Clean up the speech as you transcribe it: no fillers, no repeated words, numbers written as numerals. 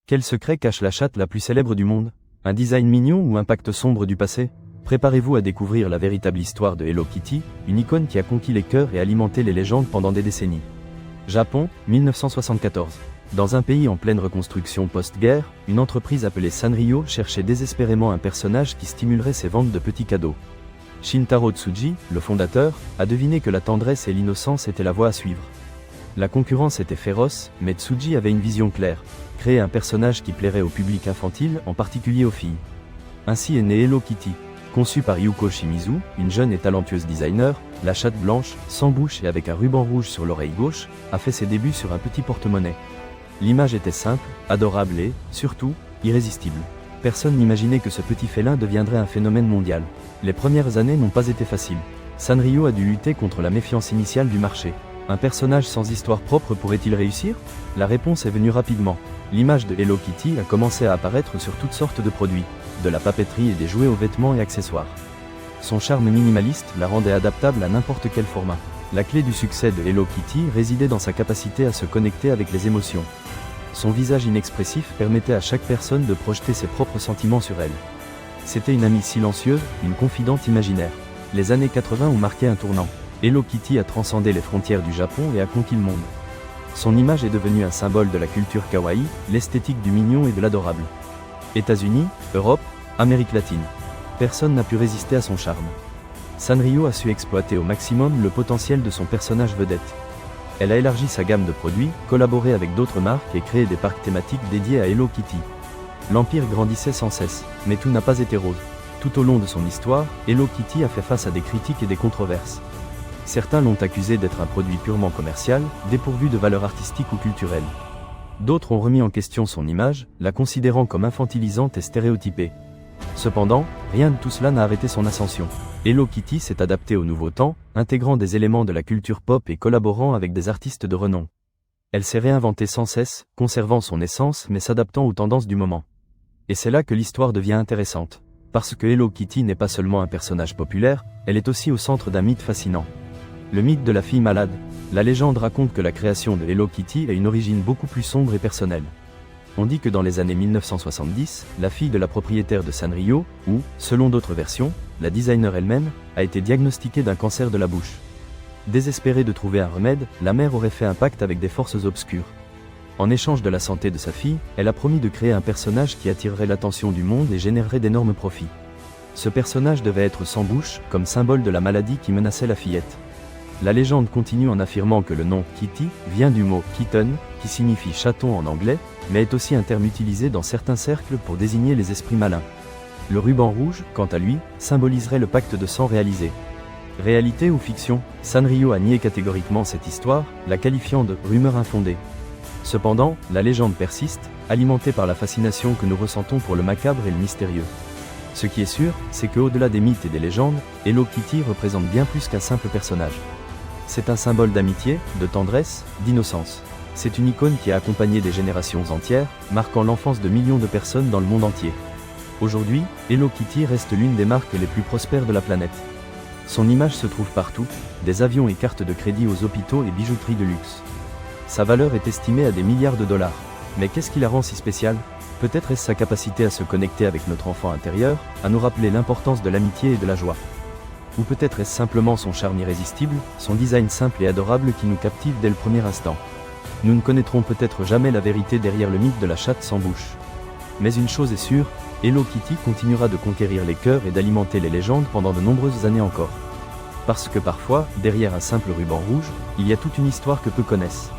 Quel secret cache la chatte la plus célèbre du monde? Un design mignon ou un pacte sombre du passé? Préparez-vous à découvrir la véritable histoire de Hello Kitty, une icône qui a conquis les cœurs et alimenté les légendes pendant des décennies. Japon, 1974. Dans un pays en pleine reconstruction post-guerre, une entreprise appelée Sanrio cherchait désespérément un personnage qui stimulerait ses ventes de petits cadeaux. Shintaro Tsuji, le fondateur, a deviné que la tendresse et l'innocence étaient la voie à suivre. La concurrence était féroce, mais Tsuji avait une vision claire: créer un personnage qui plairait au public infantile, en particulier aux filles. Ainsi est née Hello Kitty. Conçue par Yuko Shimizu, une jeune et talentueuse designer, la chatte blanche, sans bouche et avec un ruban rouge sur l'oreille gauche, a fait ses débuts sur un petit porte-monnaie. L'image était simple, adorable et, surtout, irrésistible. Personne n'imaginait que ce petit félin deviendrait un phénomène mondial. Les premières années n'ont pas été faciles. Sanrio a dû lutter contre la méfiance initiale du marché. Un personnage sans histoire propre pourrait-il réussir? La réponse est venue rapidement. L'image de Hello Kitty a commencé à apparaître sur toutes sortes de produits, de la papeterie et des jouets aux vêtements et accessoires. Son charme minimaliste la rendait adaptable à n'importe quel format. La clé du succès de Hello Kitty résidait dans sa capacité à se connecter avec les émotions. Son visage inexpressif permettait à chaque personne de projeter ses propres sentiments sur elle. C'était une amie silencieuse, une confidente imaginaire. Les années 80 ont marqué un tournant. Hello Kitty a transcendé les frontières du Japon et a conquis le monde. Son image est devenue un symbole de la culture kawaii, l'esthétique du mignon et de l'adorable. États-Unis, Europe, Amérique latine. Personne n'a pu résister à son charme. Sanrio a su exploiter au maximum le potentiel de son personnage vedette. Elle a élargi sa gamme de produits, collaboré avec d'autres marques et créé des parcs thématiques dédiés à Hello Kitty. L'empire grandissait sans cesse, mais tout n'a pas été rose. Tout au long de son histoire, Hello Kitty a fait face à des critiques et des controverses. Certains l'ont accusé d'être un produit purement commercial, dépourvu de valeur artistique ou culturelle. D'autres ont remis en question son image, la considérant comme infantilisante et stéréotypée. Cependant, rien de tout cela n'a arrêté son ascension. Hello Kitty s'est adaptée au nouveau temps, intégrant des éléments de la culture pop et collaborant avec des artistes de renom. Elle s'est réinventée sans cesse, conservant son essence mais s'adaptant aux tendances du moment. Et c'est là que l'histoire devient intéressante. Parce que Hello Kitty n'est pas seulement un personnage populaire, elle est aussi au centre d'un mythe fascinant. Le mythe de la fille malade. La légende raconte que la création de Hello Kitty a une origine beaucoup plus sombre et personnelle. On dit que dans les années 1970, la fille de la propriétaire de Sanrio, ou, selon d'autres versions, la designer elle-même, a été diagnostiquée d'un cancer de la bouche. Désespérée de trouver un remède, la mère aurait fait un pacte avec des forces obscures. En échange de la santé de sa fille, elle a promis de créer un personnage qui attirerait l'attention du monde et générerait d'énormes profits. Ce personnage devait être sans bouche, comme symbole de la maladie qui menaçait la fillette. La légende continue en affirmant que le nom Kitty vient du mot kitten, qui signifie chaton en anglais, mais est aussi un terme utilisé dans certains cercles pour désigner les esprits malins. Le ruban rouge, quant à lui, symboliserait le pacte de sang réalisé. Réalité ou fiction, Sanrio a nié catégoriquement cette histoire, la qualifiant de « rumeur infondée ». Cependant, la légende persiste, alimentée par la fascination que nous ressentons pour le macabre et le mystérieux. Ce qui est sûr, c'est qu'au-delà des mythes et des légendes, Hello Kitty représente bien plus qu'un simple personnage. C'est un symbole d'amitié, de tendresse, d'innocence. C'est une icône qui a accompagné des générations entières, marquant l'enfance de millions de personnes dans le monde entier. Aujourd'hui, Hello Kitty reste l'une des marques les plus prospères de la planète. Son image se trouve partout, des avions et cartes de crédit aux hôpitaux et bijouteries de luxe. Sa valeur est estimée à des milliards de dollars. Mais qu'est-ce qui la rend si spéciale? Peut-être est-ce sa capacité à se connecter avec notre enfant intérieur, à nous rappeler l'importance de l'amitié et de la joie. Ou peut-être est-ce simplement son charme irrésistible, son design simple et adorable qui nous captive dès le premier instant. Nous ne connaîtrons peut-être jamais la vérité derrière le mythe de la chatte sans bouche. Mais une chose est sûre, Hello Kitty continuera de conquérir les cœurs et d'alimenter les légendes pendant de nombreuses années encore. Parce que parfois, derrière un simple ruban rouge, il y a toute une histoire que peu connaissent.